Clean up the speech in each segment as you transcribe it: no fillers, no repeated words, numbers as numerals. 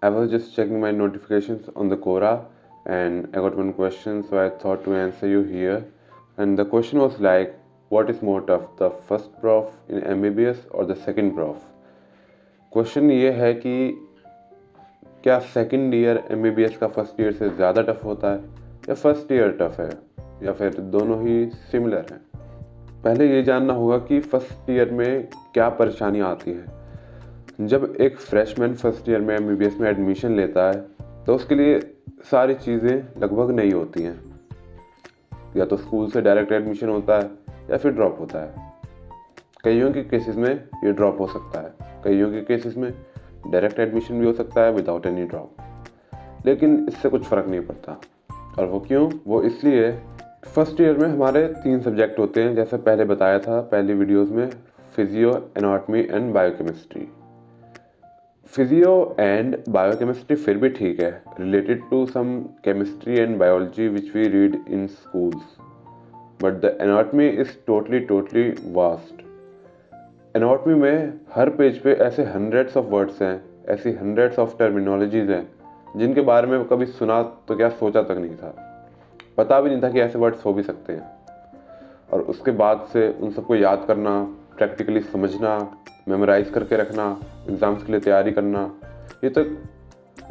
I was just checking my notifications on the Quora and I got one question, so I thought to answer you here. And the question was like, what is more tough, the first prof in MBBS or the second prof? Question ये है कि क्या second year MBBS का first year से ज़्यादा tough होता है या फर्स्ट ईयर टफ है या फिर दोनों ही सिमिलर हैं। पहले ये जानना होगा कि फर्स्ट ईयर में क्या परेशानी आती है। जब एक फ्रेशमैन फर्स्ट ईयर में MBBS में एडमिशन लेता है तो उसके लिए सारी चीज़ें लगभग नई होती हैं। या तो स्कूल से डायरेक्ट एडमिशन होता है या फिर ड्रॉप होता है। कईयों के केसेस में ये ड्रॉप हो सकता है, कईयों के केसेस में डायरेक्ट एडमिशन भी हो सकता है विदाउट एनी ड्रॉप। लेकिन इससे कुछ फ़र्क नहीं पड़ता। और वो क्यों? वो इसलिए फर्स्ट ईयर में हमारे 3 सब्जेक्ट होते हैं, जैसे पहले बताया था पहली वीडियोस में, physio, anatomy and biochemistry. Physio and biochemistry फिर भी ठीक है, related to some chemistry and biology which we read in schools, but the anatomy is totally vast. Anatomy में हर पेज पे ऐसे हंड्रेड्स ऑफ वर्ड्स हैं, ऐसी हंड्रेड्स ऑफ टर्मिनोलॉजीज हैं जिनके बारे में कभी सुना तो क्या सोचा तक नहीं था, पता भी नहीं था कि ऐसे वर्ड्स हो भी सकते हैं। और उसके बाद से उन सबको याद करना, प्रैक्टिकली समझना, मेमोराइज करके रखना, एग्ज़ाम्स के लिए तैयारी करना, ये तो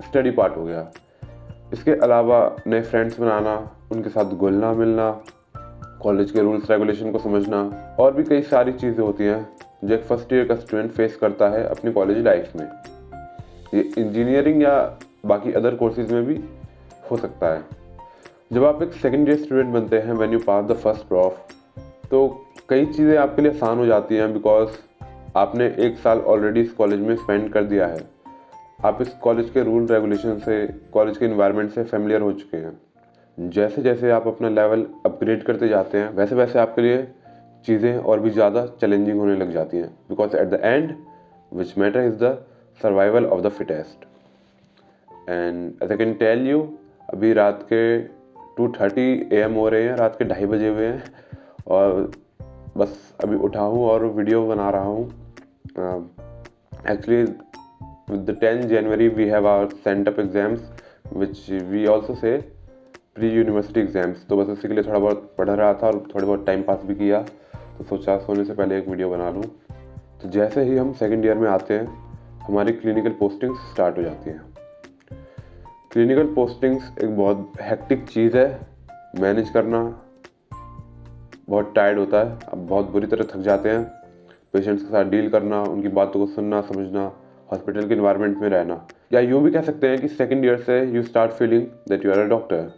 स्टडी पार्ट हो गया। इसके अलावा नए फ्रेंड्स बनाना, उनके साथ घुलना मिलना, कॉलेज के रूल्स रेगुलेशन को समझना, और भी कई सारी चीज़ें होती हैं जो एक फर्स्ट ईयर का स्टूडेंट फेस करता है अपनी कॉलेज लाइफ में। ये इंजीनियरिंग या बाकी अदर कोर्सेज में भी हो सकता है। जब आप एक सेकेंड ईयर स्टूडेंट बनते हैं, when you pass the first prof, तो कई चीज़ें आपके लिए आसान हो जाती हैं बिकॉज आपने 1 साल ऑलरेडी इस कॉलेज में स्पेंड कर दिया है। आप इस कॉलेज के रूल रेगुलेशन से, कॉलेज के इन्वायरमेंट से फेमिलियर हो चुके हैं। जैसे जैसे आप अपना लेवल अपग्रेड करते जाते हैं, वैसे वैसे आपके लिए चीज़ें और भी ज़्यादा चैलेंजिंग होने लग जाती हैं, because at the end which matter is the survival of the fittest. And as I can tell you, अभी रात के 2:30 AM हो रहे हैं, रात के 2:30 बजे हुए हैं, और बस अभी उठा हूँ और वीडियो बना रहा हूँ। Actually with the 10th January we have our sent up exams which we also say pre university exams. तो बस उसी के लिए थोड़ा बहुत पढ़ रहा था और थोड़े बहुत टाइम पास भी किया, तो सोचा सोने से पहले एक वीडियो बना लूँ। तो जैसे ही हम सेकेंड ईयर में आते हैं, हमारी क्लिनिकल पोस्टिंग्स स्टार्ट हो जाती हैं। क्लिनिकल पोस्टिंग्स एक बहुत हेक्टिक चीज़ है, मैनेज करना बहुत टायर्ड होता है। अब बहुत बुरी तरह थक जाते हैं। पेशेंट्स के साथ डील करना, उनकी बातों को सुनना, समझना, हॉस्पिटल के इन्वायरमेंट में रहना, या यूँ भी कह सकते हैं कि सेकेंड ईयर से you start feeling that you are a doctor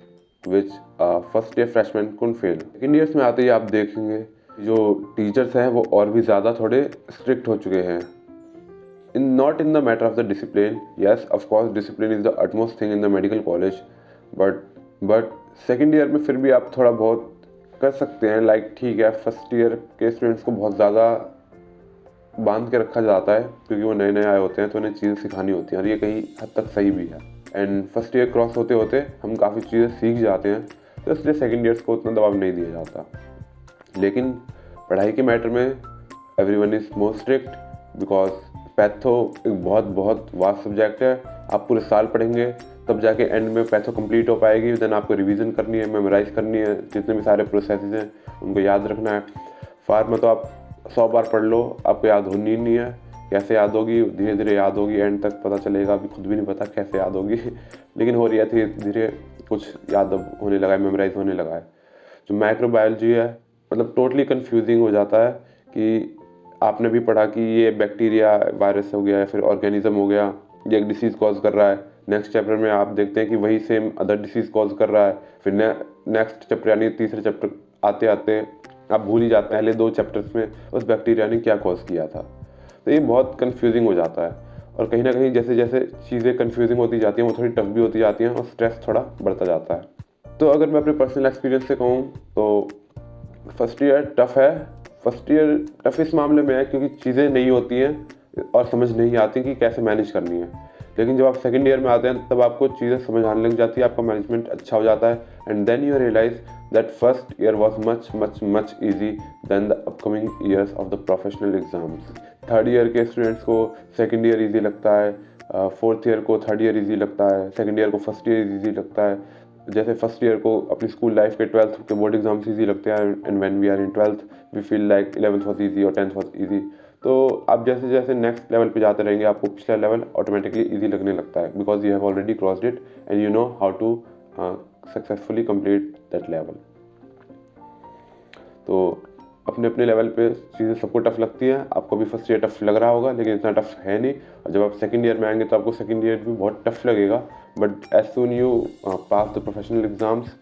which first year freshman couldn't feel. Second years में आते ही आप देखेंगे जो टीचर्स हैं वो और भी ज़्यादा थोड़े स्ट्रिक्ट हो चुके हैं। Not in the matter of the discipline, yes of course discipline is the utmost thing in the medical college, but second year में फिर भी आप थोड़ा बहुत कर सकते हैं। लाइक ठीक है, फर्स्ट ईयर के स्टूडेंट्स को बहुत ज़्यादा बांध के रखा जाता है क्योंकि वो नए नए आए होते हैं, तो उन्हें चीज़ें सिखानी होती हैं, और ये कहीं हद तक सही भी है। एंड फर्स्ट ईयर क्रॉस होते होते हम काफ़ी चीज़ें सीख जाते हैं, तो इसलिए सेकेंड ईयर्स को उतना दबाव नहीं दिया जाता। लेकिन पढ़ाई के मैटर में everyone is more strict because patho एक बहुत वास्ट सब्जेक्ट है। आप पूरे साल पढ़ेंगे तब जाके एंड में पैथो कंप्लीट हो पाएगी। देन आपको रिवीजन करनी है, मेमोराइज करनी है, जितने भी सारे प्रोसेसेस हैं उनको याद रखना है। फार्मा तो आप 100 बार पढ़ लो, आपको याद होनी नहीं है। कैसे याद होगी? धीरे धीरे याद होगी, एंड तक पता चलेगा, अभी खुद भी नहीं पता कैसे याद होगी लेकिन हो रही है धीरे धीरे, कुछ याद होने लगा है, मेमोराइज होने लगा है। जो माइक्रोबायोलॉजी है, मतलब टोटली कन्फ्यूजिंग हो जाता है कि आपने भी पढ़ा कि ये बैक्टीरिया वायरस हो गया या फिर ऑर्गेनिज्म हो गया, ये एक डिसीज़ कॉज कर रहा है। नेक्स्ट चैप्टर में आप देखते हैं कि वही सेम अदर डिसीज़ कॉज कर रहा है। फिर नेक्स्ट चैप्टर यानी तीसरे चैप्टर आते आते आप भूल ही जाते हैं पहले 2 चैप्टर्स में उस बैक्टीरिया ने क्या कॉज किया था। तो ये बहुत कन्फ्यूजिंग हो जाता है, और कहीं ना कहीं जैसे जैसे चीज़ें कन्फ्यूजिंग होती जाती हैं वो थोड़ी टफ भी होती जाती हैं और स्ट्रेस थोड़ा बढ़ता जाता है। तो अगर मैं अपने पर्सनल एक्सपीरियंस से कहूँ तो फर्स्ट ईयर टफ है। फर्स्ट ईयर टफ इस मामले में है क्योंकि चीज़ें नहीं होती हैं और समझ नहीं आती कि कैसे मैनेज करनी है। लेकिन जब आप सेकेंड ईयर में आते हैं तब आपको चीज़ें समझ आने लग जाती है, आपका मैनेजमेंट अच्छा हो जाता है, and then you realise that first year was much easy than the upcoming years of the professional exams. Third year के स्टूडेंट्स को सेकेंड ईयर ईजी लगता है, फोर्थ ईयर को थर्ड ईयर ईजी लगता है, सेकंड ईयर को first year easy लगता है। जैसे फर्स्ट ईयर को अपनी स्कूल लाइफ के 12th के बोर्ड एग्जाम्स ईजी लगते हैं, and when we are in 12th we feel like 11th was easy और 10th वाज ईजी। तो आप जैसे जैसे नेक्स्ट लेवल पे जाते रहेंगे आपको पिछला लेवल ऑटोमेटिकली ईजी लगने लगता है, because you have already crossed it and you know how to successfully complete that level. तो अपने अपने लेवल पे चीज़ें सबको टफ लगती हैं, आपको भी फर्स्ट ईयर टफ लग रहा होगा लेकिन इतना टफ है नहीं, और जब आप सेकंड ईयर में आएंगे तो आपको सेकंड ईयर भी बहुत टफ लगेगा, but as soon you pass the professional exams,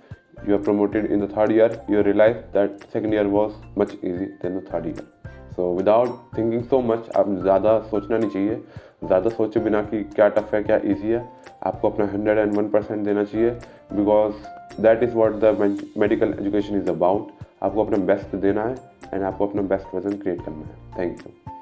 you are promoted in the third year, you realize that second year was much easy than the third year. So without thinking so much, आप ज़्यादा सोचना नहीं चाहिए, ज़्यादा सोचे बिना कि क्या टफ है क्या इजी है, आपको अपना 101% देना चाहिए, because that is what the medical education is about. आपको अपना बेस्ट देना है एंड आपको अपना बेस्ट वर्जन क्रिएट करना है। Thank you.